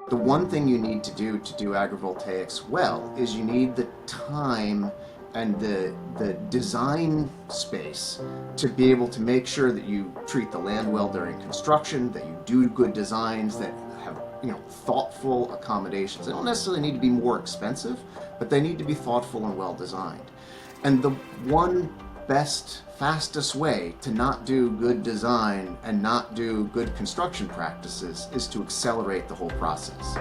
The one thing you need to do agrivoltaics well is you need the time and the design space to be able to make sure that you treat the land well during construction, that you do good designs that have thoughtful accommodations. They don't necessarily need to be more expensive, but they need to be thoughtful and well designed. And the one best, fastest way to not do good design and not do good construction practices is to accelerate the whole process.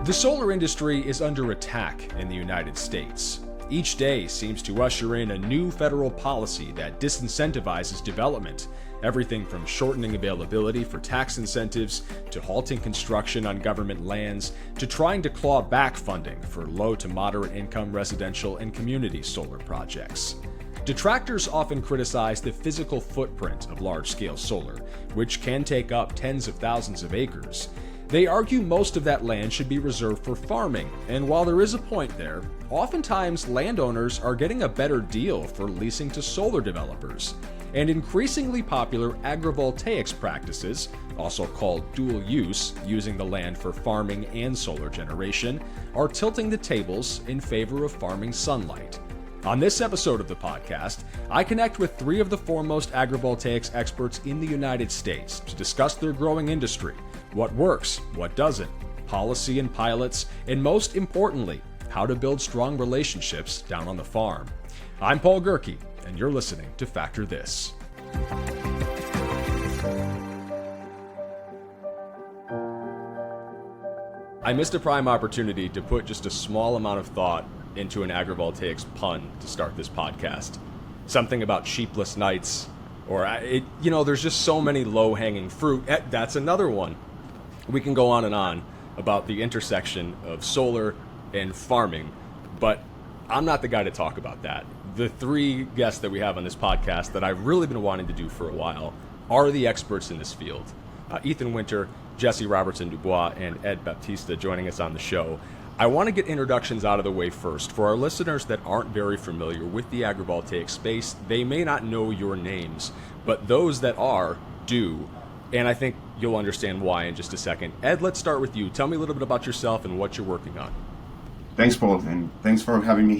The solar industry is under attack in the United States. Each day seems to usher in a new federal policy that disincentivizes development, everything from shortening availability for tax incentives, to halting construction on government lands, to trying to claw back funding for low to moderate income residential and community solar projects. Detractors often criticize the physical footprint of large-scale solar, which can take up tens of thousands of acres. They argue most of that land should be reserved for farming, and while there is a point there, oftentimes landowners are getting a better deal for leasing to solar developers. And increasingly popular agrivoltaics practices, also called dual use, using the land for farming and solar generation, are tilting the tables in favor of farming sunlight. On this episode of the podcast, I connect with three of the foremost agrivoltaics experts in the United States to discuss their growing industry, what works, what doesn't, policy and pilots, and most importantly, how to build strong relationships down on the farm. I'm Paul Gerke, and you're listening to Factor This. I missed a prime opportunity to put just a small amount of thought into an agrivoltaics pun to start this podcast. Something about sheepless nights, or there's just so many low-hanging fruit. That's another one. We can go on and on about the intersection of solar and farming, but I'm not the guy to talk about that. The three guests that we have on this podcast that I've really been wanting to do for a while are the experts in this field. Ethan Winter, Jesse Robertson-Dubois, and Ed Baptista joining us on the show. I want to get introductions out of the way first. For our listeners that aren't very familiar with the agrivoltaic space, they may not know your names, but those that are do. And I think you'll understand why in just a second. Ed, let's start with you. Tell me a little bit about yourself and what you're working on. Thanks, Paul, and thanks for having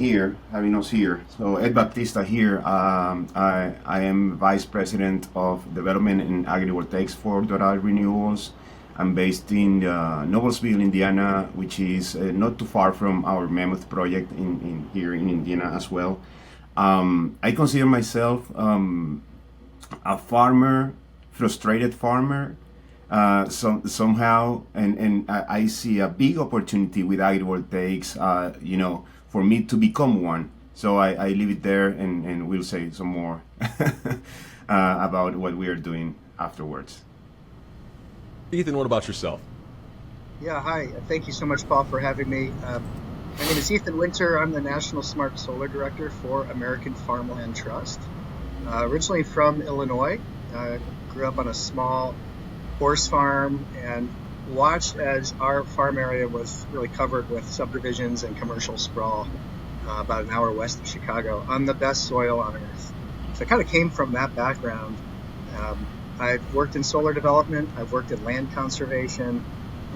us here. So Ed Baptista here. I am Vice President of Development in Agrivoltaics for Doral Renewables. I'm based in Noblesville, Indiana, which is not too far from our Mammoth project in here in Indiana as well. I consider myself a farmer, frustrated farmer. Somehow, and I see a big opportunity with agrivoltaics, for me to become one. So I leave it there, and we'll say some more about what we are doing afterwards. Ethan, what about yourself? Yeah, hi. Thank you so much, Paul, for having me. My name is Ethan Winter. I'm the National Smart Solar Director for American Farmland Trust. Originally from Illinois, grew up on a small horse farm and watched as our farm area was really covered with subdivisions and commercial sprawl about an hour west of Chicago on the best soil on earth. So I kind of came from that background. I've worked in solar development, I've worked in land conservation,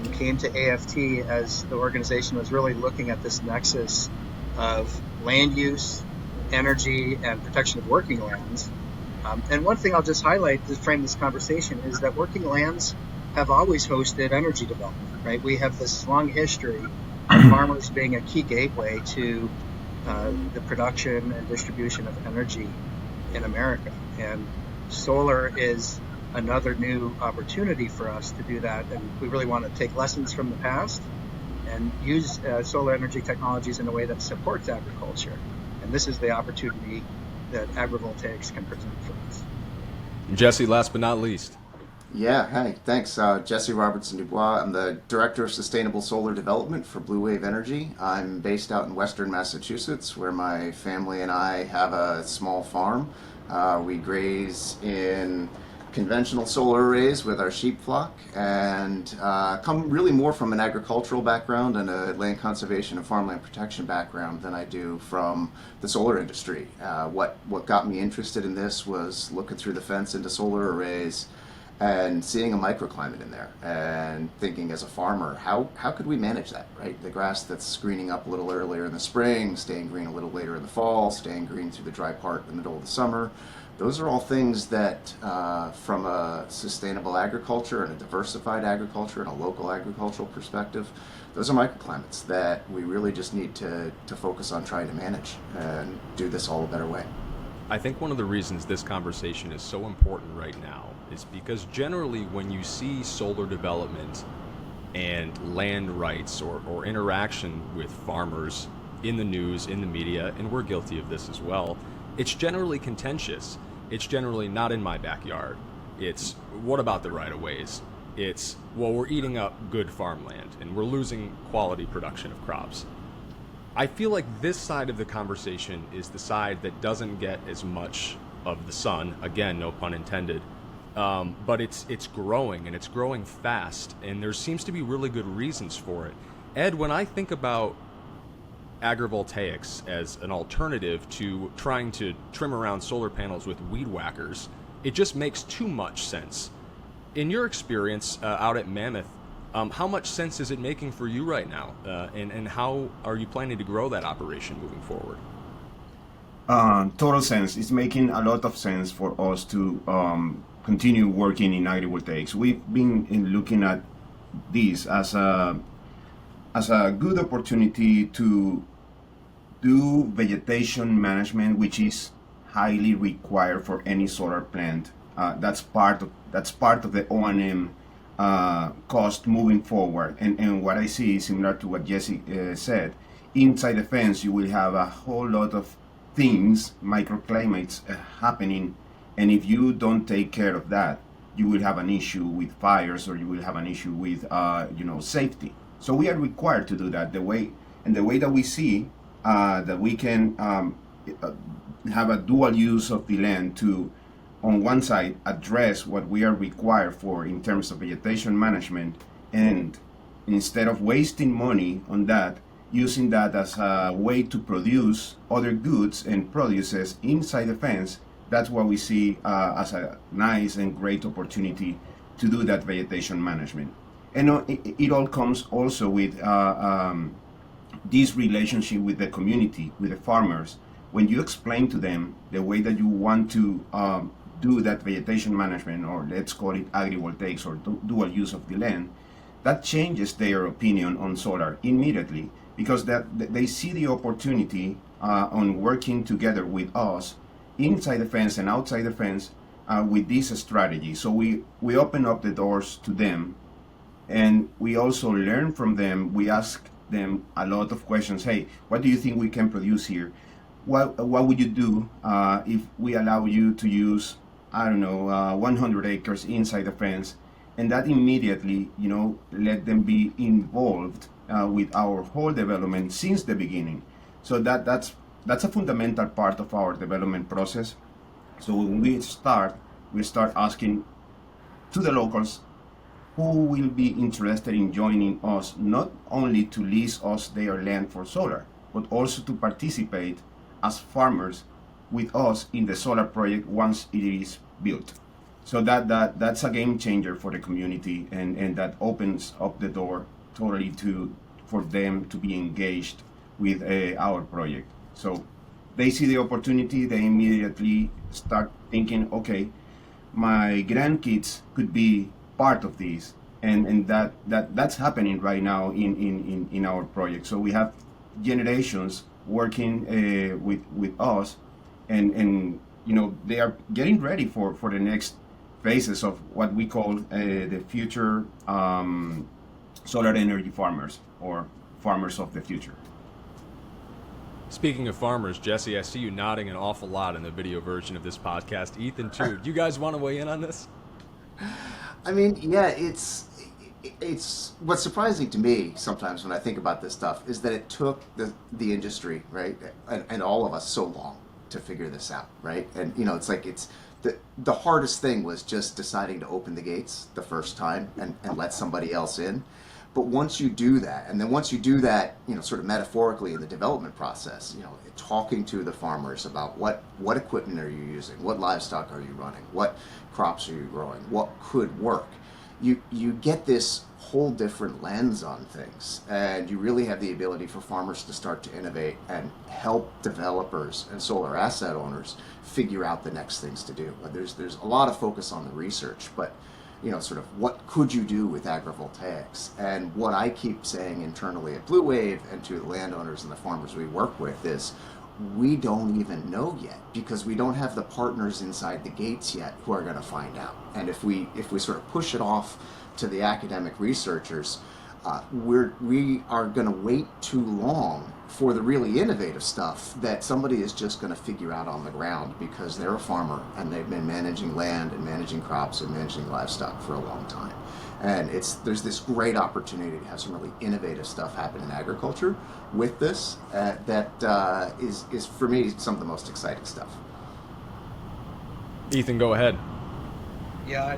and came to AFT as the organization was really looking at this nexus of land use, energy, and protection of working lands. And one thing I'll just highlight to frame this conversation is that working lands have always hosted energy development, right? We have this long history of farmers being a key gateway to the production and distribution of energy in America. And solar is another new opportunity for us to do that. And we really want to take lessons from the past and use solar energy technologies in a way that supports agriculture. And this is the opportunity that agrivoltaics can present for us. Jesse, last but not least. Yeah, hi, thanks. Jesse Robertson-Dubois. I'm the Director of Sustainable Solar Development for Blue Wave Energy. I'm based out in western Massachusetts, where my family and I have a small farm. We graze in conventional solar arrays with our sheep flock, and come really more from an agricultural background and a land conservation and farmland protection background than I do from the solar industry. What got me interested in this was looking through the fence into solar arrays and seeing a microclimate in there and thinking as a farmer, how could we manage that, right? The grass that's greening up a little earlier in the spring, staying green a little later in the fall, staying green through the dry part in the middle of the summer. Those are all things that, from a sustainable agriculture and a diversified agriculture and a local agricultural perspective, those are microclimates that we really just need to focus on trying to manage and do this all a better way. I think one of the reasons this conversation is so important right now is because generally when you see solar development and land rights or interaction with farmers in the news, in the media, and we're guilty of this as well, it's generally contentious. It's generally not in my backyard. It's what about the right-of-ways? It's, well, we're eating up good farmland and we're losing quality production of crops. I feel like this side of the conversation is the side that doesn't get as much of the sun. Again, no pun intended. But it's growing, and it's growing fast, and there seems to be really good reasons for it. Ed, when I think about agrivoltaics as an alternative to trying to trim around solar panels with weed whackers, it just makes too much sense. In your experience out at Mammoth, how much sense is it making for you right now? And how are you planning to grow that operation moving forward? Total sense. It's making a lot of sense for us to continue working in agrivoltaics. We've been looking at this as a good opportunity to do vegetation management, which is highly required for any solar plant. That's part of the O&M cost moving forward. And what I see is similar to what Jesse said. Inside the fence, you will have a whole lot of things, microclimates happening, and if you don't take care of that, you will have an issue with fires, or you will have an issue with safety. So we are required to do that. The way that we see that we can have a dual use of the land to, on one side, address what we are required for in terms of vegetation management, and instead of wasting money on that, using that as a way to produce other goods and produces inside the fence. That's what we see as a nice and great opportunity to do that vegetation management. And it all comes also with this relationship with the community, with the farmers. When you explain to them the way that you want to do that vegetation management, or let's call it agrivoltaics or dual use of the land, that changes their opinion on solar immediately, because that they see the opportunity on working together with us inside the fence and outside the fence with this strategy. So we open up the doors to them, and we also learn from them. We ask them a lot of questions. Hey, what do you think we can produce here? What would you do if we allow you to use, 100 acres inside the fence? And that immediately, let them be involved with our whole development since the beginning. So that's a fundamental part of our development process. So when we start asking to the locals who will be interested in joining us, not only to lease us their land for solar, but also to participate as farmers with us in the solar project once it is built. So that's a game changer for the community, and that opens up the door totally for them to be engaged with our project. So they see the opportunity, they immediately start thinking, okay, my grandkids could be part of this, and that's happening right now in our project. So we have generations working with us, and they are getting ready for the next phases of what we call the future solar energy farmers, or farmers of the future. Speaking of farmers, Jesse, I see you nodding an awful lot in the video version of this podcast. Ethan, too. Do you guys want to weigh in on this? I mean, yeah, it's what's surprising to me sometimes when I think about this stuff is that it took the industry, right, and all of us so long to figure this out, right? And it's like the hardest thing was just deciding to open the gates the first time and let somebody else in. But once you do that, and then once you do that, sort of metaphorically in the development process, talking to the farmers about what equipment are you using, what livestock are you running, what crops are you growing, what could work, you get this whole different lens on things, and you really have the ability for farmers to start to innovate and help developers and solar asset owners figure out the next things to do. There's a lot of focus on the research, but sort of what could you do with agrivoltaics? And what I keep saying internally at Blue Wave and to the landowners and the farmers we work with is, we don't even know yet, because we don't have the partners inside the gates yet who are going to find out. And if we sort of push it off to the academic researchers, we are going to wait too long for the really innovative stuff that somebody is just going to figure out on the ground, because they're a farmer and they've been managing land and managing crops and managing livestock for a long time. And there's this great opportunity to have some really innovative stuff happen in agriculture with this that is for me some of the most exciting stuff. Ethan, go ahead. Yeah,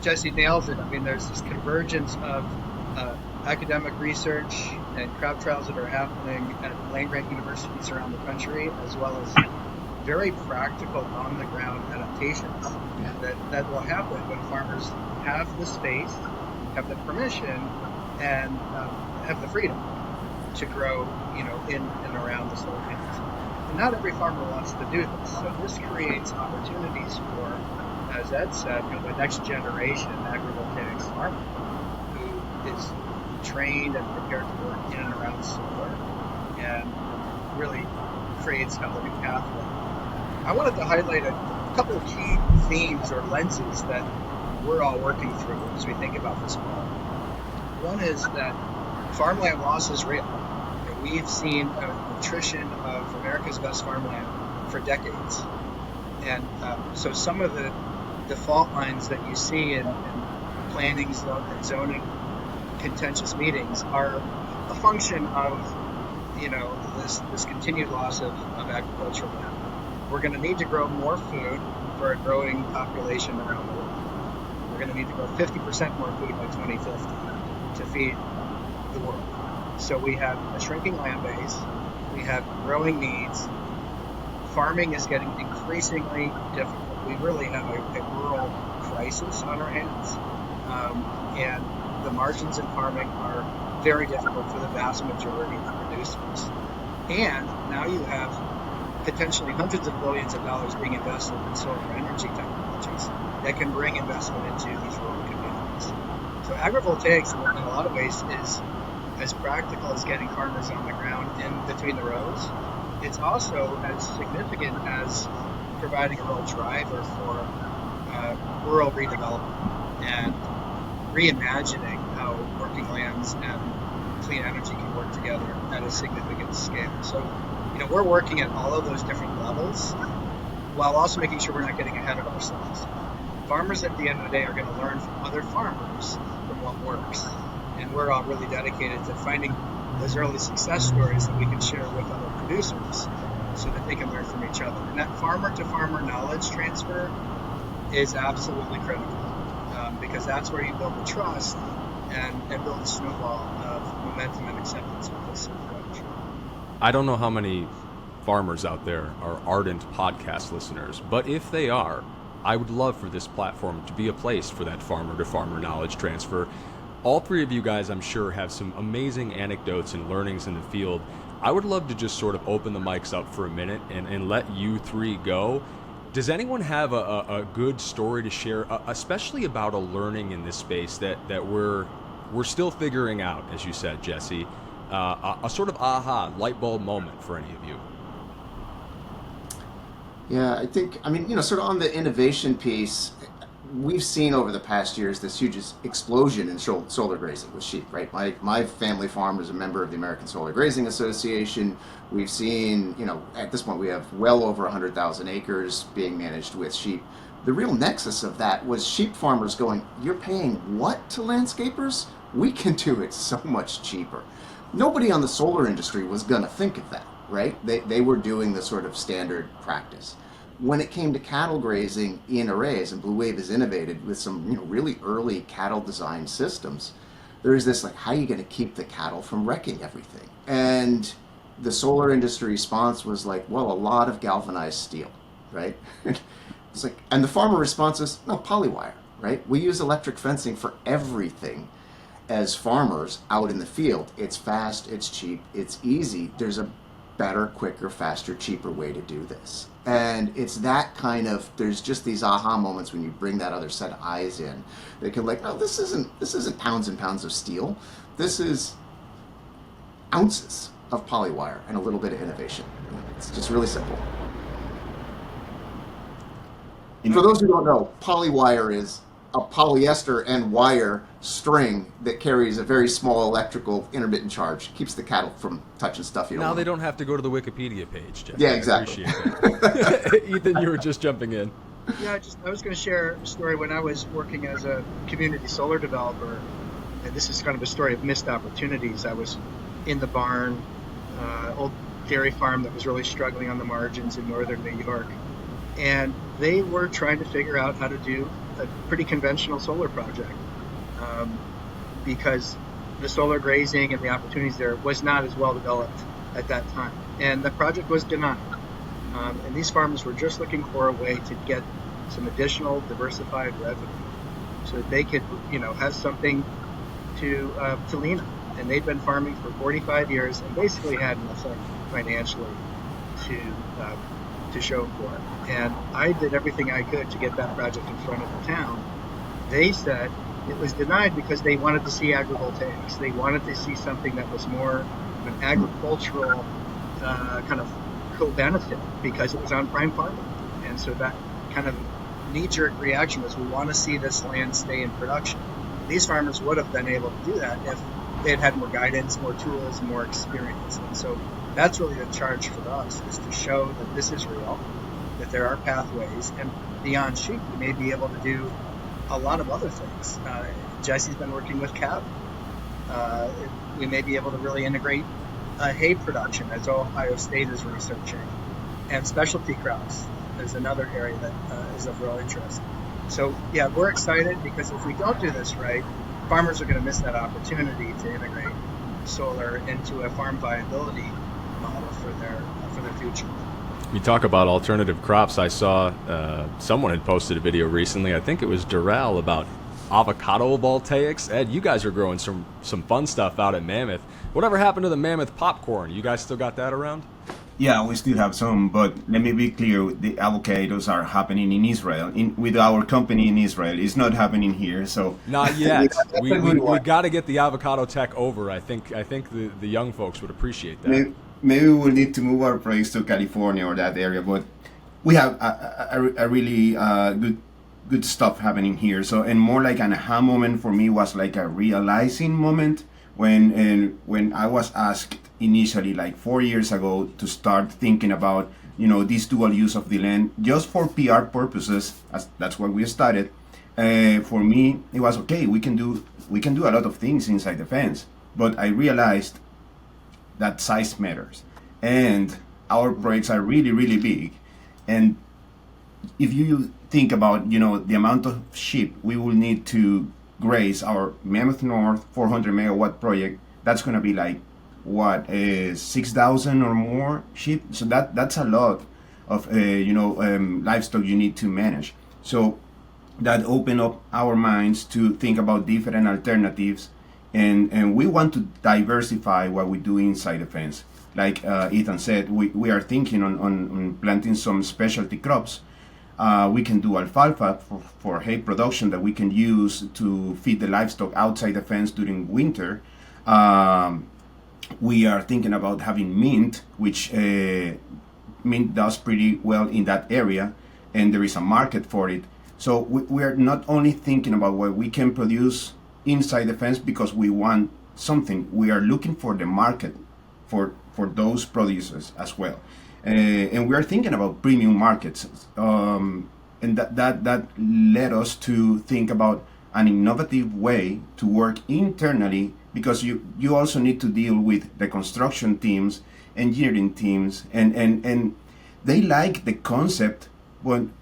Jesse nails it. I mean, there's this convergence of academic research and crop trials that are happening at land-grant universities around the country, as well as very practical on-the-ground adaptations that will happen when farmers have the space, have the permission, and have the freedom to grow, in and around the solar panels. And not every farmer wants to do this, so this creates opportunities for, as Ed said, the next generation agrivoltaics farmer who is trained and prepared to work in and around solar, and really creates kind of a new pathway. I wanted to highlight a couple of key themes or lenses that we're all working through as we think about this fall. One is that farmland loss is real. We've seen attrition of America's best farmland for decades. And so some of the fault lines that you see in planning and zoning contentious meetings are a function of, this continued loss of agricultural land. We're going to need to grow more food for a growing population around the world. We're going to need to grow 50% more food by 2050 to feed the world. So we have a shrinking land base, we have growing needs, farming is getting increasingly difficult. We really have a rural crisis on our hands, and the margins in farming are very difficult for the vast majority of producers. And now you have potentially hundreds of billions of dollars being invested in solar energy technologies that can bring investment into these rural communities. So agrivoltaics, in a lot of ways, is as practical as getting farmers on the ground in between the rows. It's also as significant as providing a real driver for rural redevelopment and reimagining how working lands and clean energy can work together at a significant scale. So, we're working at all of those different levels while also making sure we're not getting ahead of ourselves. Farmers at the end of the day are going to learn from other farmers from what works. And we're all really dedicated to finding those early success stories that we can share with other producers so that they can learn from each other. And that farmer-to-farmer knowledge transfer is absolutely critical, because that's where you build the trust and build a snowball of momentum and acceptance with this approach. I don't know how many farmers out there are ardent podcast listeners, but if they are, I would love for this platform to be a place for that farmer-to-farmer knowledge transfer. All three of you guys, I'm sure, have some amazing anecdotes and learnings in the field. I would love to just sort of open the mics up for a minute and let you three go. Does anyone have a good story to share, especially about a learning in this space that we're still figuring out, as you said, Jesse? A sort of aha, light bulb moment for any of you? Yeah, sort of on the innovation piece, we've seen over the past years this huge explosion in solar grazing with sheep, right? My family farm is a member of the American Solar Grazing Association. We've seen, at this point we have well over 100,000 acres being managed with sheep. The real nexus of that was sheep farmers going, you're paying what to landscapers? We can do it so much cheaper. Nobody on the solar industry was going to think of that, right? They were doing the sort of standard practice. When it came to cattle grazing in arrays, and Blue Wave has innovated with some really early cattle design systems, there is this like, how are you going to keep the cattle from wrecking everything? And the solar industry response was like, well, a lot of galvanized steel, right? It's like, and the farmer response is, no, polywire, right? We use electric fencing for everything as farmers out in the field. It's fast, it's cheap, it's easy. There's a better, quicker, faster, cheaper way to do this. And it's that kind of, there's just these aha moments when you bring that other set of eyes in. They can like, no, this isn't pounds and pounds of steel. This is ounces of polywire and a little bit of innovation. It's just really simple. For those who don't know, polywire is a polyester and wire string that carries a very small electrical intermittent charge. Keeps the cattle from touching stuff you don't Now want. they don't have to go to the Wikipedia page, Jeff. Yeah, exactly. I appreciate that. Ethan, you were just jumping in. Yeah, I was going to share a story when I was working as a community solar developer. And this is kind of a story of missed opportunities. I was in the barn, old dairy farm that was really struggling on the margins in northern New York. And they were trying to figure out how to do a pretty conventional solar project because the solar grazing and the opportunities there was not as well developed at that time. And the project was denied. And these farmers were just looking for a way to get some additional diversified revenue so that they could, have something to lean on. And they'd been farming for 45 years and basically had nothing financially to show for it. And I did everything I could to get that project in front of the town. They said it was denied because they wanted to see agrivoltaics. They wanted to see something that was more of an agricultural kind of co-benefit because it was on prime farmland. And so that kind of knee-jerk reaction was, we want to see this land stay in production. These farmers would have been able to do that if they had more guidance, more tools, more experience. And so that's really the charge for us, is to show that this is real, that there are pathways, and beyond sheep, we may be able to do a lot of other things. Jesse's been working with cattle. We may be able to really integrate hay production, as Ohio State is researching, and specialty crops is another area that is of real interest. So yeah, we're excited because if we don't do this right, farmers are going to miss that opportunity to integrate solar into a farm viability model for their future. You talk about alternative crops. I saw someone had posted a video recently. I think it was Durrell about avocado-voltaics. Ed, you guys are growing some fun stuff out at Mammoth. Whatever happened to the Mammoth popcorn? You guys still got that around? Yeah, we still have some, but let me be clear, the avocados are happening in Israel, with our company in Israel. It's not happening here, so... Not yet. we got to get the avocado tech over. I think the young folks would appreciate that. Maybe we'll need to move our projects to California or that area, but we have a really good stuff happening here. So, and more like an aha moment for me was like a realizing moment when I was asked initially, like 4 years ago, to start thinking about this dual use of the land just for PR purposes. That's why we started. For me, it was okay. We can do a lot of things inside the fence, but I realized that size matters, and our projects are really, really big. And if you think about the amount of sheep we will need to graze our Mammoth North 400 megawatt project, that's going to be like what, 6,000 or more sheep. So that's a lot of livestock you need to manage. So that opened up our minds to think about different alternatives. And we want to diversify what we do inside the fence. Like Ethan said, we are thinking on planting some specialty crops. We can do alfalfa for hay production that we can use to feed the livestock outside the fence during winter. We are thinking about having mint, which mint does pretty well in that area, and there is a market for it. So we are not only thinking about what we can produce inside the fence because we want something. We are looking for the market for those producers as well, and we are thinking about premium markets, and that led us to think about an innovative way to work internally, because you also need to deal with the construction teams, engineering teams, and they like the concept, when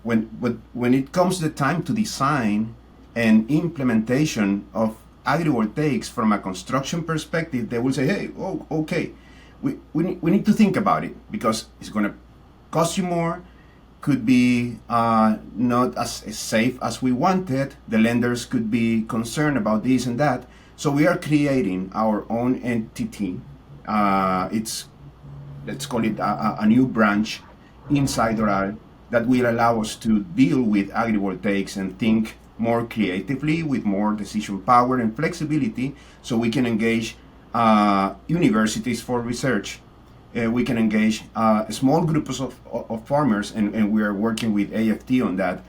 it comes the time to design and implementation of agrivoltaics from a construction perspective, they will say, hey, oh, okay, we need to think about it because it's going to cost you more, could be not as safe as we wanted. The lenders could be concerned about this and that. So we are creating our own entity. Let's call it a new branch inside Doral that will allow us to deal with agrivoltaics and think more creatively with more decision power and flexibility, so we can engage universities for research. We can engage small groups of farmers, and we are working with AFT on that.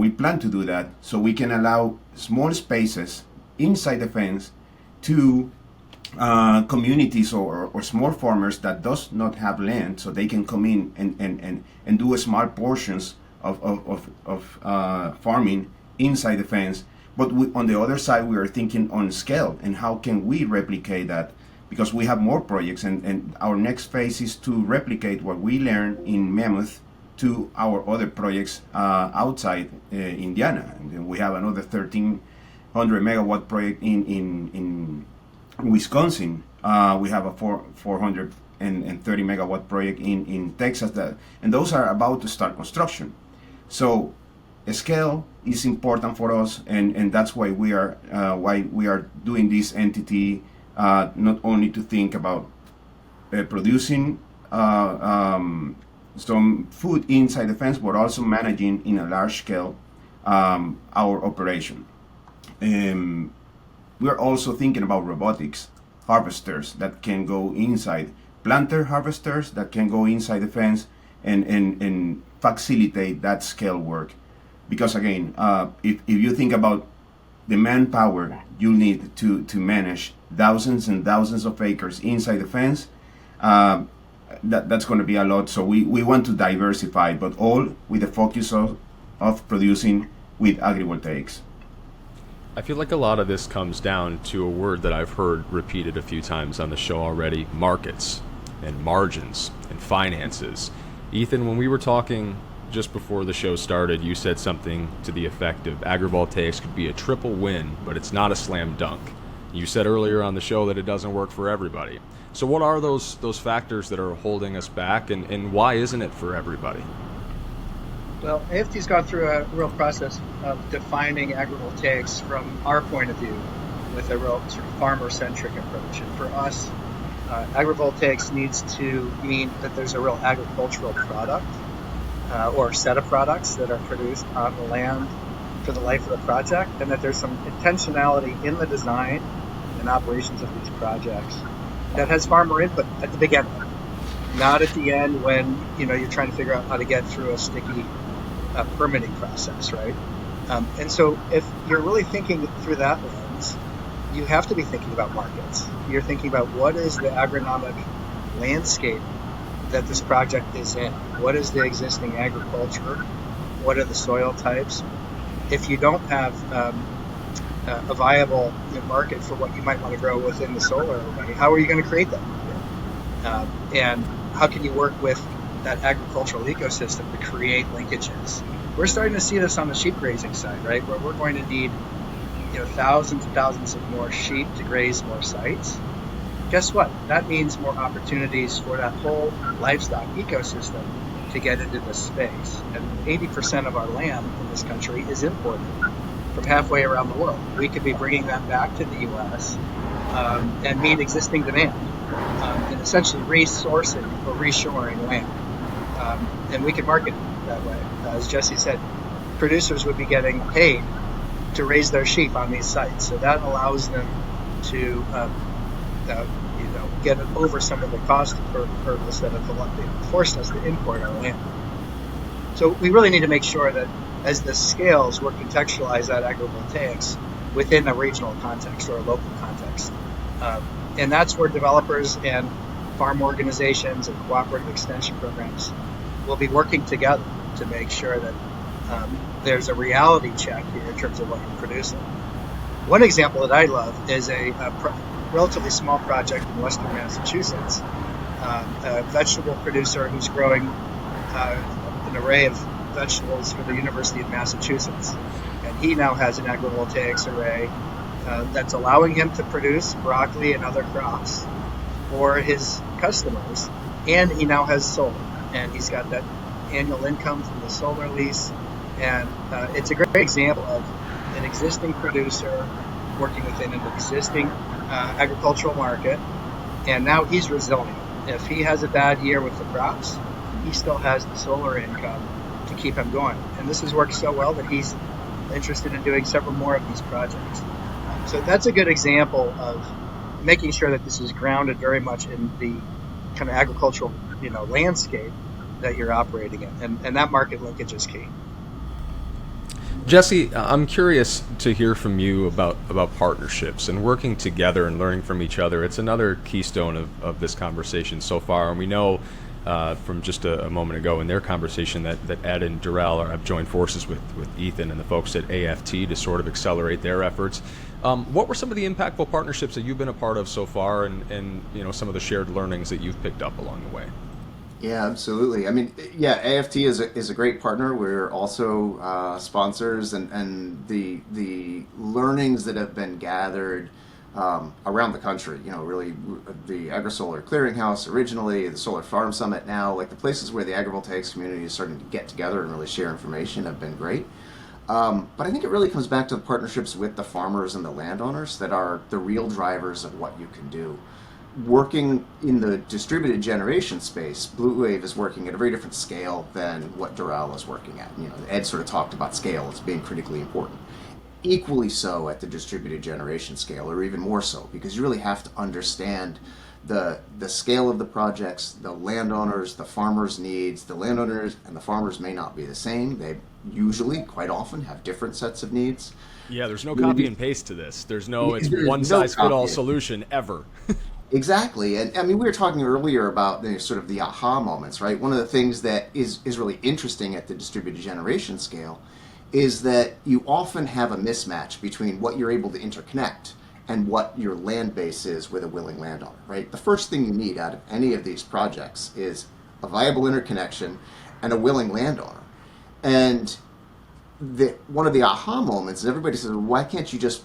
We plan to do that, so we can allow small spaces inside the fence to communities or small farmers that does not have land, so they can come in and do small portions of farming inside the fence. But on the other side, we are thinking on scale and how can we replicate that, because we have more projects, and our next phase is to replicate what we learned in Mammoth to our other projects outside Indiana. And then we have another 1,300 megawatt project in Wisconsin. We have a 430 megawatt project in Texas, and those are about to start construction. So scale is important for us, and that's why we are doing this entity, not only to think about producing some food inside the fence, but also managing in a large scale our operation. We're also thinking about robotics, harvesters that can go inside, planter harvesters that can go inside the fence and facilitate that scale work. Because again, if you think about the manpower you need to manage thousands and thousands of acres inside the fence, that's going to be a lot. So we want to diversify, but all with the focus of producing with agrivoltaics. I feel like a lot of this comes down to a word that I've heard repeated a few times on the show already: markets and margins and finances. Ethan, when we were talking just before the show started, you said something to the effect of agrivoltaics could be a triple win, but it's not a slam dunk. You said earlier on the show that it doesn't work for everybody. So what are those factors that are holding us back, and why isn't it for everybody? Well, AFT's gone through a real process of defining agrivoltaics from our point of view with a real sort of farmer-centric approach. And for us, agrivoltaics needs to mean that there's a real agricultural product or set of products that are produced on the land for the life of the project, and that there's some intentionality in the design and operations of these projects that has farmer input at the beginning, not at the end when you're trying to figure out how to get through a sticky permitting process, right? And so if you're really thinking through that lens, you have to be thinking about markets. You're thinking about what is the agronomic landscape that this project is in. What is the existing agriculture? What are the soil types? If you don't have a viable market for what you might want to grow within the solar array, how are you going to create that market? And how can you work with that agricultural ecosystem to create linkages? We're starting to see this on the sheep grazing side, right? Where we're going to need thousands and thousands of more sheep to graze more sites. Guess what? That means more opportunities for that whole livestock ecosystem to get into this space. And 80% of our lamb in this country is imported from halfway around the world. We could be bringing that back to the U.S. And meet existing demand, and essentially resourcing or reshoring land. And we can market it that way. As Jesse said, producers would be getting paid to raise their sheep on these sites. So that allows them to get over some of the cost hurdles that have forced us to import our land. So we really need to make sure that as this scales, we're contextualize that agrivoltaics within a regional context or a local context. And that's where developers and farm organizations and cooperative extension programs will be working together to make sure that there's a reality check here in terms of what you're producing. One example that I love is a relatively small project in western Massachusetts, a vegetable producer who's growing an array of vegetables for the University of Massachusetts. And he now has an agrivoltaics array that's allowing him to produce broccoli and other crops for his customers. And he now has solar, and he's got that annual income from the solar lease. And it's a great example of an existing producer working within an existing agricultural market, and now he's resilient. If he has a bad year with the crops, he still has the solar income to keep him going. And this has worked so well that he's interested in doing several more of these projects. So that's a good example of making sure that this is grounded very much in the kind of agricultural, landscape that you're operating in, and that market linkage is key. Jesse, I'm curious to hear from you about partnerships and working together and learning from each other. It's another keystone of this conversation so far, and we know from just a moment ago in their conversation that Ed and Darrell have joined forces with Ethan and the folks at AFT to sort of accelerate their efforts. What were some of the impactful partnerships that you've been a part of so far, and some of the shared learnings that you've picked up along the way? Yeah, absolutely. I mean, yeah, AFT is a great partner. We're also sponsors, and the learnings that have been gathered around the country. Really, the AgriSolar Clearinghouse originally, the Solar Farm Summit now, like the places where the agrivoltaics community is starting to get together and really share information have been great. But I think it really comes back to the partnerships with the farmers and the landowners that are the real drivers of what you can do. Working in the distributed generation space, Blue Wave is working at a very different scale than what Doral is working at. Ed sort of talked about scale as being critically important. Equally so at the distributed generation scale, or even more so, because you really have to understand the scale of the projects, the landowners, the farmers' needs. The landowners and the farmers may not be the same. They usually, quite often, have different sets of needs. Yeah, there's no copy and paste to this. There's it's one size fit all solution ever. Exactly. And I mean, we were talking earlier about sort of the aha moments, right? One of the things that is really interesting at the distributed generation scale is that you often have a mismatch between what you're able to interconnect and what your land base is with a willing landowner, right? The first thing you need out of any of these projects is a viable interconnection and a willing landowner. And one of the aha moments is everybody says, well, why can't you just,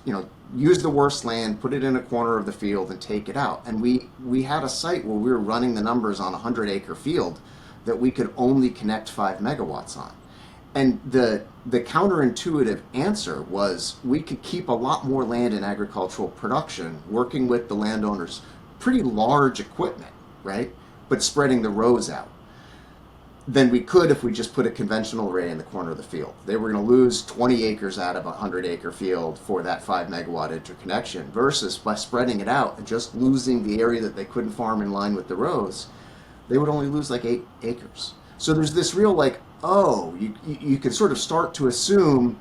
use the worst land, put it in a corner of the field and take it out? And we had a site where we were running the numbers on a 100-acre field that we could only connect 5 megawatts on. And the counterintuitive answer was we could keep a lot more land in agricultural production working with the landowners, pretty large equipment, right? But spreading the rows out than we could if we just put a conventional array in the corner of the field. They were going to lose 20 acres out of a 100-acre field for that 5 megawatt interconnection, versus by spreading it out and just losing the area that they couldn't farm in line with the rows, they would only lose like 8 acres. So there's this real you can sort of start to assume,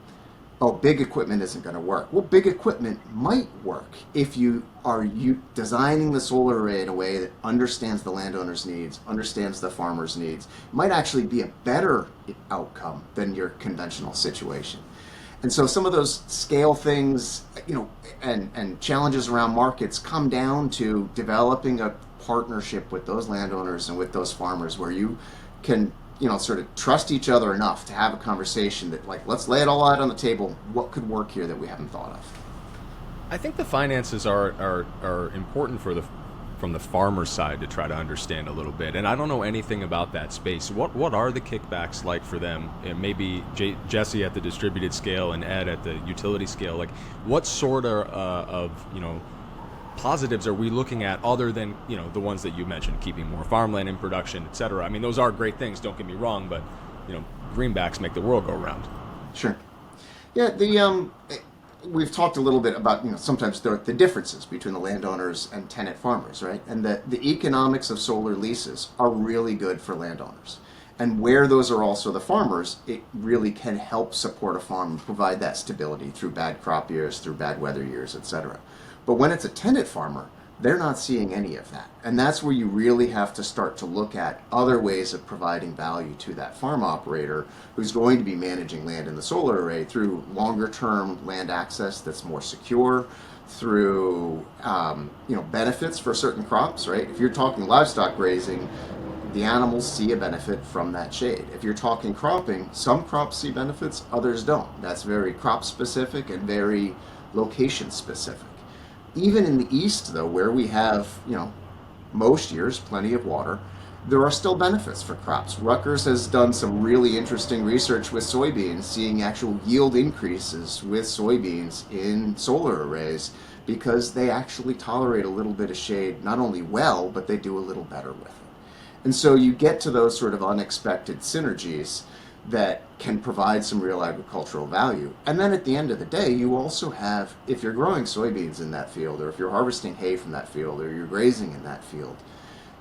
big equipment isn't going to work. Well, big equipment might work if you are designing the solar array in a way that understands the landowner's needs, understands the farmer's needs. It might actually be a better outcome than your conventional situation. And so some of those scale things, and challenges around markets come down to developing a partnership with those landowners and with those farmers where you can sort of trust each other enough to have a conversation that, let's lay it all out on the table. What could work here that we haven't thought of? I think the finances are important from the farmer side to try to understand a little bit. And I don't know anything about that space. What are the kickbacks like for them? And maybe Jesse at the distributed scale and Ed at the utility scale. What sort of positives are we looking at other than the ones that you mentioned, keeping more farmland in production, et cetera? I mean, those are great things, don't get me wrong, but greenbacks make the world go round. Sure. Yeah, we've talked a little bit about sometimes the differences between the landowners and tenant farmers, right? And the economics of solar leases are really good for landowners. And where those are also the farmers, it really can help support a farm and provide that stability through bad crop years, through bad weather years, et cetera. But when it's a tenant farmer, they're not seeing any of that. And that's where you really have to start to look at other ways of providing value to that farm operator who's going to be managing land in the solar array through longer term land access that's more secure, through benefits for certain crops, right? If you're talking livestock grazing, the animals see a benefit from that shade. If you're talking cropping, some crops see benefits, others don't. That's very crop specific and very location specific. Even in the east, though, where we have, most years plenty of water, there are still benefits for crops. Rutgers has done some really interesting research with soybeans, seeing actual yield increases with soybeans in solar arrays because they actually tolerate a little bit of shade not only well, but they do a little better with it. And so you get to those sort of unexpected synergies that can provide some real agricultural value. And then at the end of the day, you also have, if you're growing soybeans in that field, or if you're harvesting hay from that field, or you're grazing in that field,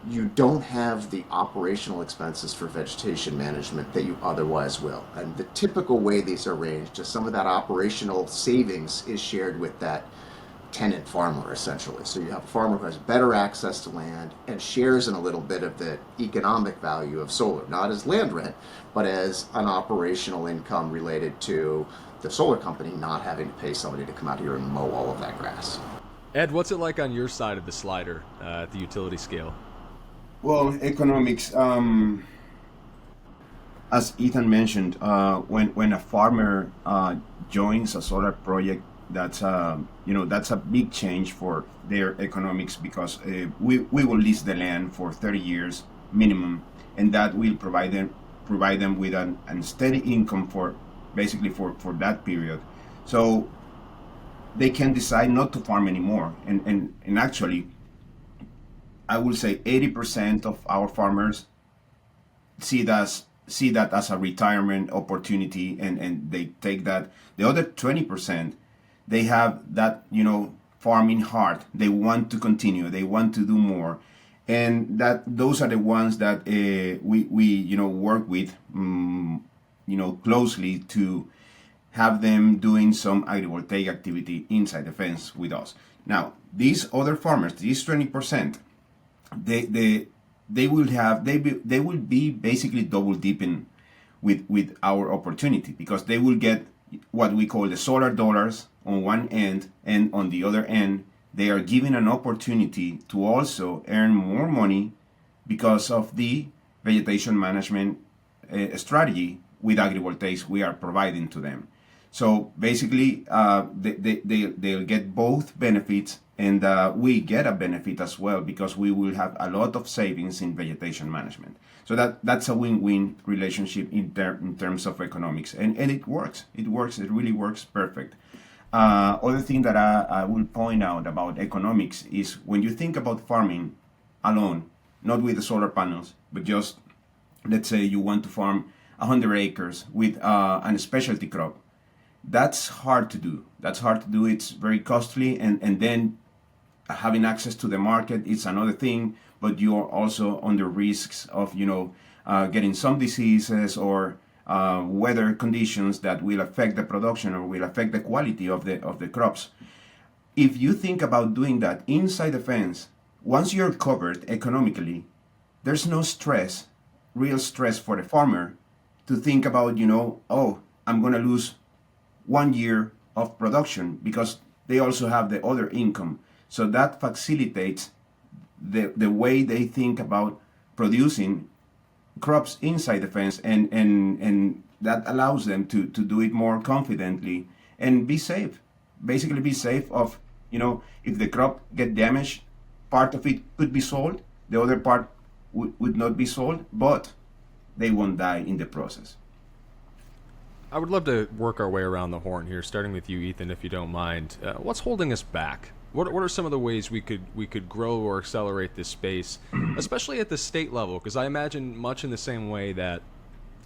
you don't have the operational expenses for vegetation management that you otherwise will. And the typical way these are arranged is some of that operational savings is shared with that tenant farmer, essentially. So you have a farmer who has better access to land and shares in a little bit of the economic value of solar, not as land rent, but as an operational income related to the solar company not having to pay somebody to come out here and mow all of that grass. Ed, what's it like on your side of the slider at the utility scale? Well, economics. As Ethan mentioned, when a farmer joins a solar project, that's a big change for their economics, because we will lease the land for 30 years minimum, and that will provide them with an steady income for that period. So they can decide not to farm anymore, and actually, I will say 80% of our farmers see that as a retirement opportunity, and they take that. The other 20%, they have that farming heart. They want to continue. They want to do more, and those are the ones that we work with closely to have them doing some agrivoltaic activity inside the fence with us. Now, these other farmers, these 20%, they will be basically double dipping with our opportunity, because they will get what we call the solar dollars on one end, and on the other end they are given an opportunity to also earn more money because of the vegetation management strategy with agrivoltaics we are providing to them. So basically they'll get both benefits, and we get a benefit as well, because we will have a lot of savings in vegetation management. So that's a win-win relationship in terms of economics, and it works. It really works perfect. Other thing that I will point out about economics is, when you think about farming alone, not with the solar panels, but just, let's say you want to farm 100 acres with a specialty crop, that's hard to do. It's very costly, and then having access to the market is another thing, but you're also under risks of getting some diseases or weather conditions that will affect the production or will affect the quality of the crops. If you think about doing that inside the fence, once you're covered economically, there's no real stress for the farmer to think about, oh, I'm going to lose 1 year of production, because they also have the other income. So that facilitates the way they think about producing crops inside the fence, and that allows them to do it more confidently and be safe. Basically be safe of, if the crop get damaged, part of it could be sold, the other part would not be sold, but they won't die in the process. I would love to work our way around the horn here, starting with you, Ethan, if you don't mind. What's holding us back? What are some of the ways we could grow or accelerate this space, especially at the state level? Because I imagine, much in the same way that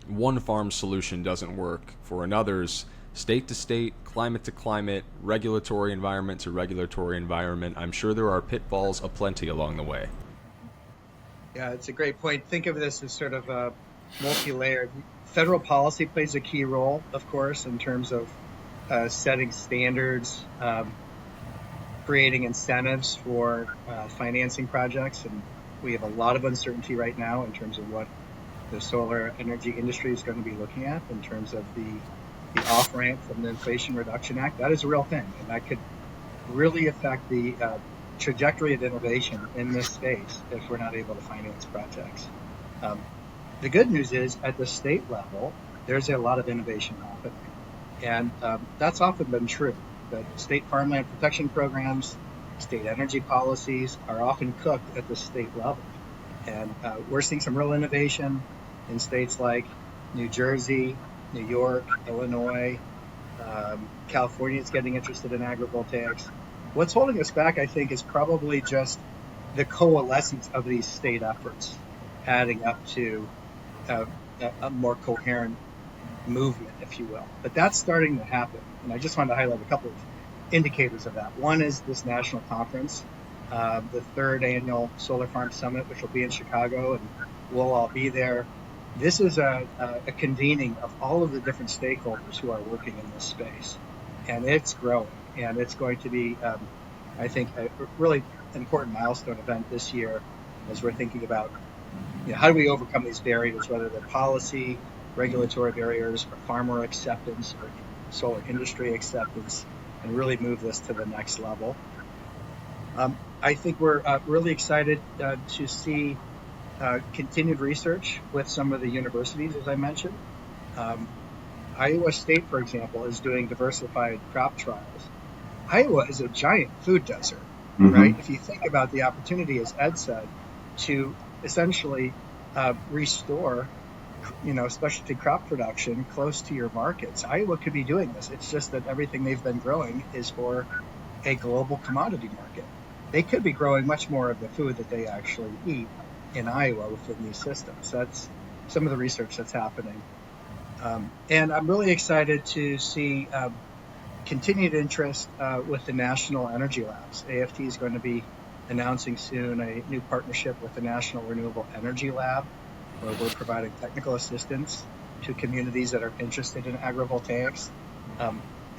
one farm solution doesn't work for another's, state to state, climate to climate, regulatory environment to regulatory environment, I'm sure there are pitfalls aplenty along the way. Yeah, it's a great point. Think of this as sort of a multi-layered. Federal policy plays a key role, of course, in terms of setting standards, creating incentives for financing projects. And we have a lot of uncertainty right now in terms of what the solar energy industry is going to be looking at in terms of the off-ramp from the Inflation Reduction Act. That is a real thing, and that could really affect the trajectory of innovation in this space if we're not able to finance projects. The good news is, at the state level, there's a lot of innovation happening, and that's often been true. the state farmland protection programs, state energy policies are often cooked at the state level. And we're seeing some real innovation in states like New Jersey, New York, Illinois. California is getting interested in agrivoltaics. What's holding us back, I think, is probably just the coalescence of these state efforts adding up to a more coherent movement, if you will. But that's starting to happen. And I just wanted to highlight a couple of indicators of that. One is this national conference, the third annual Solar Farm Summit, which will be in Chicago, and we'll all be there. This is a convening of all of the different stakeholders who are working in this space. And it's growing. And it's going to be, I think, a really important milestone event this year as we're thinking about how do we overcome these barriers, whether they're policy, regulatory barriers, or farmer acceptance, or solar industry acceptance, and really move this to the next level. I think we're really excited to see continued research with some of the universities, as I mentioned. Iowa State, for example, is doing diversified crop trials. Iowa is a giant food desert, right? If you think about the opportunity, as Ed said, to essentially restore, specialty crop production close to your markets. Iowa could be doing this. It's just that everything they've been growing is for a global commodity market. They could be growing much more of the food that they actually eat in Iowa within these systems. That's some of the research that's happening. And I'm really excited to see continued interest with the National Energy Labs. AFT is going to be announcing soon a new partnership with the National Renewable Energy Lab, where we're providing technical assistance to communities that are interested in agrivoltaics.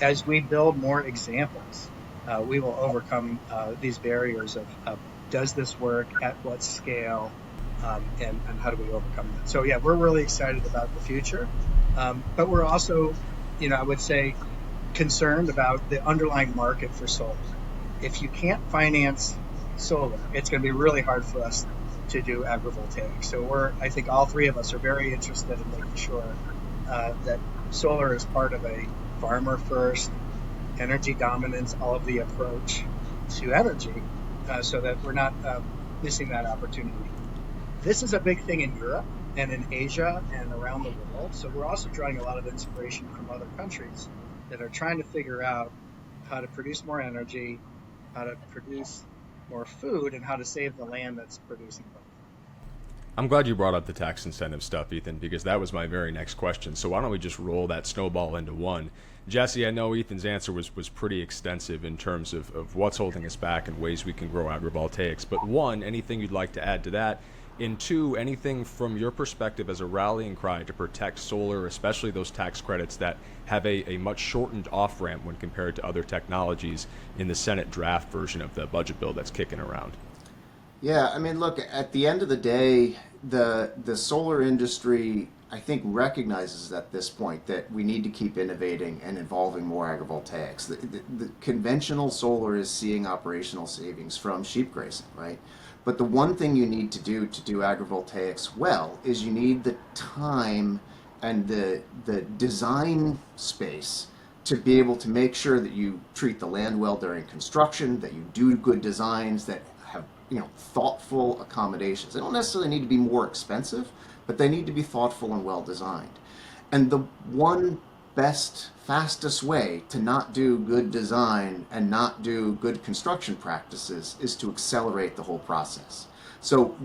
As we build more examples, we will overcome these barriers of does this work, at what scale, and how do we overcome that? So yeah, we're really excited about the future, but we're also, I would say, concerned about the underlying market for solar. If you can't finance solar, it's going to be really hard for us to do agrivoltaics. So I think all three of us are very interested in making sure that solar is part of a farmer first, energy dominance, all of the approach to energy, so that we're not missing that opportunity. This is a big thing in Europe and in Asia and around the world. So we're also drawing a lot of inspiration from other countries that are trying to figure out how to produce more energy, how to produce more food, and how to save the land that's producing both. I'm glad you brought up the tax incentive stuff, Ethan, because that was my very next question. So why don't we just roll that snowball into one? Jesse, I know Ethan's answer was pretty extensive in terms of what's holding us back and ways we can grow agrivoltaics. But one, anything you'd like to add to that? And two, anything from your perspective as a rallying cry to protect solar, especially those tax credits that have a much shortened off-ramp when compared to other technologies in the Senate draft version of the budget bill that's kicking around? Yeah, I mean, look, at the end of the day, the solar industry, I think, recognizes at this point that we need to keep innovating and involving more agrivoltaics. The conventional solar is seeing operational savings from sheep grazing, right? But the one thing you need to do agrivoltaics well is you need the time and the design space to be able to make sure that you treat the land well during construction, that you do good designs that have thoughtful accommodations. They don't necessarily need to be more expensive, but they need to be thoughtful and well designed. And the one best, fastest way to not do good design and not do good construction practices is to accelerate the whole process. So,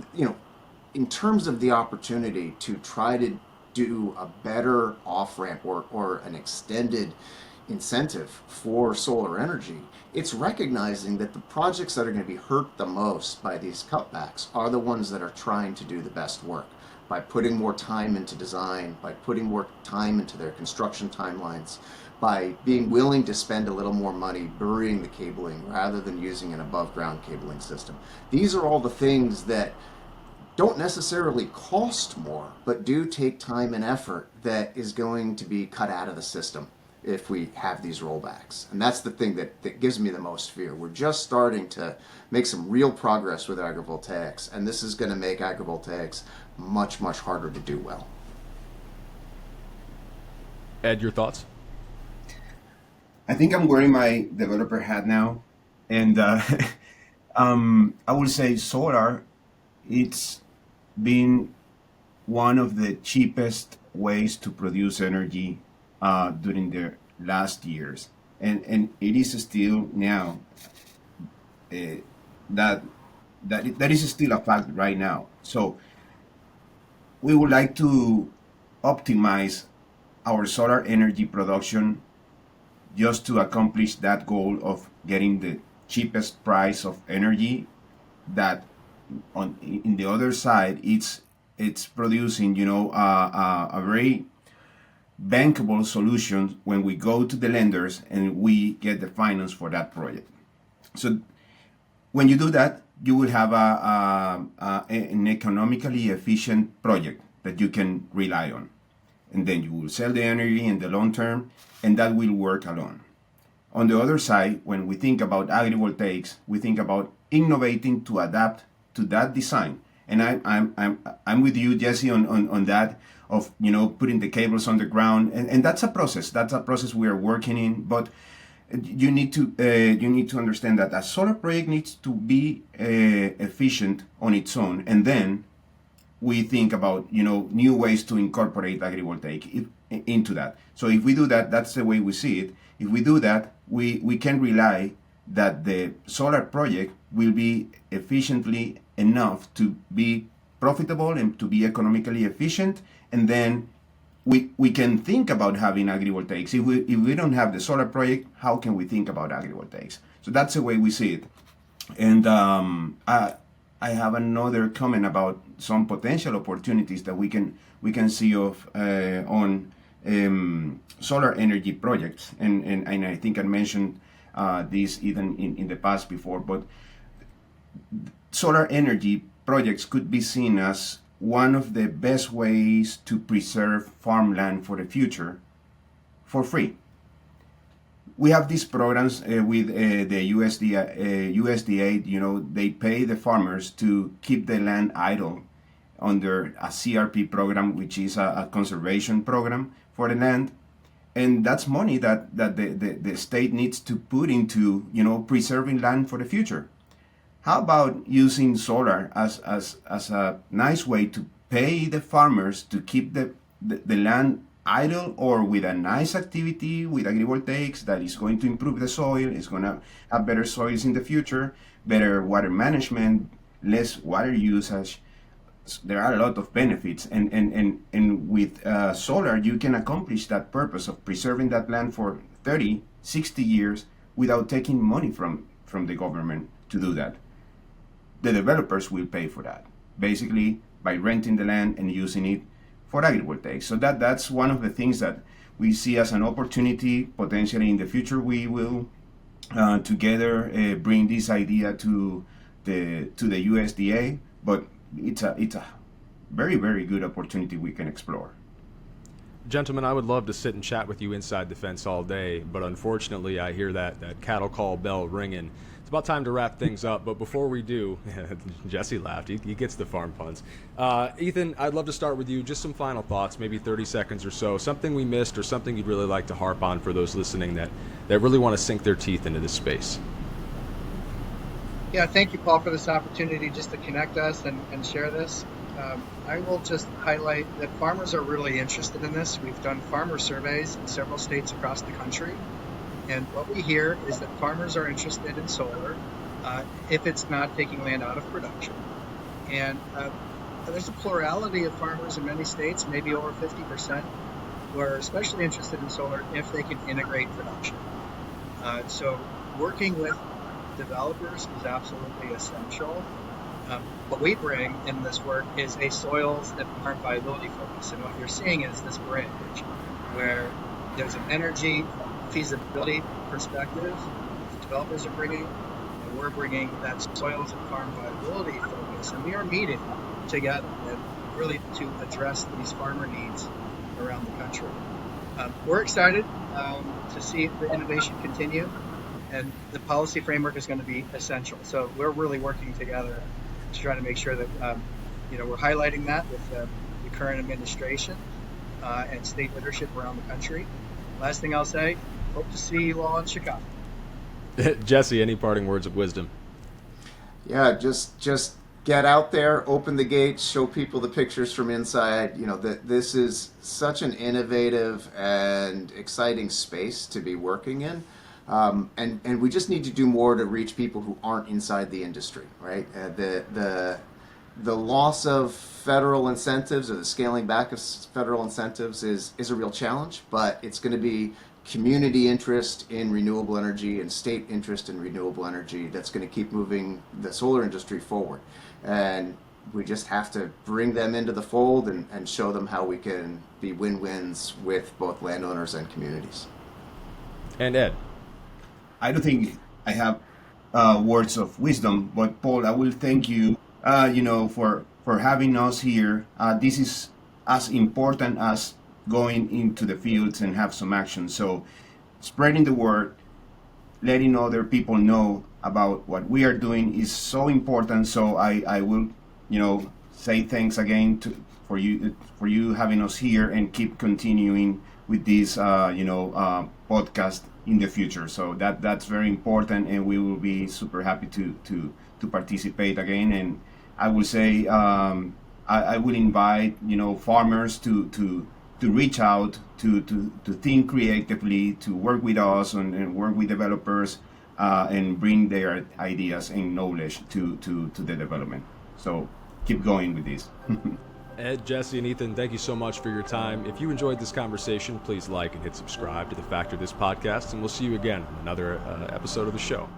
in terms of the opportunity to try to do a better off-ramp or an extended incentive for solar energy, it's recognizing that the projects that are going to be hurt the most by these cutbacks are the ones that are trying to do the best work by putting more time into design, by putting more time into their construction timelines, by being willing to spend a little more money burying the cabling rather than using an above-ground cabling system. These are all the things that don't necessarily cost more, but do take time and effort that is going to be cut out of the system if we have these rollbacks. And that's the thing that gives me the most fear. We're just starting to make some real progress with agrivoltaics, and this is going to make agrivoltaics much, much harder to do well. Ed, your thoughts? I think I'm wearing my developer hat now, and I would say solar. It's been one of the cheapest ways to produce energy during the last years, and it is still now uh, that that is still a fact right now. So we would like to optimize our solar energy production just to accomplish that goal of getting the cheapest price of energy that on in the other side it's producing a very bankable solution when we go to the lenders and we get the finance for that project. So when you do that, you will have an economically efficient project that you can rely on, and then you will sell the energy in the long term, and that will work alone. On the other side, when we think about agrivoltaics, we think about innovating to adapt to that design. And I'm with you, Jesse, on that of putting the cables on the ground, and that's a process. That's a process we are working in. But you need to understand that a solar project needs to be efficient on its own, and then we think about new ways to incorporate agrivoltaic into that. So if we do that, that's the way we see it. If we do that, we can rely that the solar project will be efficiently enough to be profitable and to be economically efficient, and then we can think about having agrivoltaics. If we don't have the solar project, how can we think about agrivoltaics? So that's the way we see it. And I have another comment about some potential opportunities that we can see of on solar energy projects, and I think I mentioned this even in the past before, but solar energy projects could be seen as one of the best ways to preserve farmland for the future for free. We have these programs with the USDA. They pay the farmers to keep the land idle under a CRP program, which is a conservation program for the land. And that's money that the state needs to put into preserving land for the future. How about using solar as a nice way to pay the farmers to keep the land idle, or with a nice activity with agrivoltaics that is going to improve the soil, is going to have better soils in the future, better water management, less water usage. There are a lot of benefits, and with solar you can accomplish that purpose of preserving that land for 30, 60 years without taking money from the government to do that. The developers will pay for that, basically by renting the land and using it for agrivoltaics. So that's one of the things that we see as an opportunity. Potentially in the future we will together bring this idea to the USDA, but it's a very, very good opportunity we can explore. Gentlemen, I would love to sit and chat with you inside the fence all day, but unfortunately I hear that cattle call bell ringing. It's about time to wrap things up, but before we do, Jesse laughed. He gets the farm puns. Ethan, I'd love to start with you. Just some final thoughts, maybe 30 seconds or so. Something we missed or something you'd really like to harp on for those listening that really want to sink their teeth into this space. Yeah, thank you, Paul, for this opportunity just to connect us and share this. I will just highlight that farmers are really interested in this. We've done farmer surveys in several states across the country. And what we hear is that farmers are interested in solar if it's not taking land out of production. And there's a plurality of farmers in many states, maybe over 50%, who are especially interested in solar if they can integrate production. So working with developers is absolutely essential. What we bring in this work is a soils and farm viability focus. And what you're seeing is this bridge where there's an energy feasibility perspective the developers are bringing, and we're bringing that soils and farm viability focus, and we are meeting together and really to address these farmer needs around the country. We're excited to see the innovation continue, and the policy framework is going to be essential. So we're really working together to try to make sure that we're highlighting that with the current administration and state leadership around the country. Last thing I'll say, Hope to see you all in Chicago. Jesse, any parting words of wisdom? Yeah, just get out there, open the gates, show people the pictures from inside. You know that this is such an innovative and exciting space to be working in, and we just need to do more to reach people who aren't inside the industry. Right, the loss of federal incentives or the scaling back of federal incentives is a real challenge, but it's going to be community interest in renewable energy and state interest in renewable energy that's going to keep moving the solar industry forward. And we just have to bring them into the fold and show them how we can be win-wins with both landowners and communities. And Ed? I don't think I have words of wisdom, but Paul, I will thank you, for having us here. This is as important as going into the fields and have some action. So spreading the word, letting other people know about what we are doing is so important. So I will, say thanks again for you having us here and keep continuing with this, podcast in the future. So that's very important, and we will be super happy to participate again. And I will say I will invite farmers to reach out, to think creatively, to work with us and work with developers and bring their ideas and knowledge to the development. So keep going with this. Ed, Jesse, and Ethan, thank you so much for your time. If you enjoyed this conversation, please like and hit subscribe to the Factor This podcast, and we'll see you again in another episode of the show.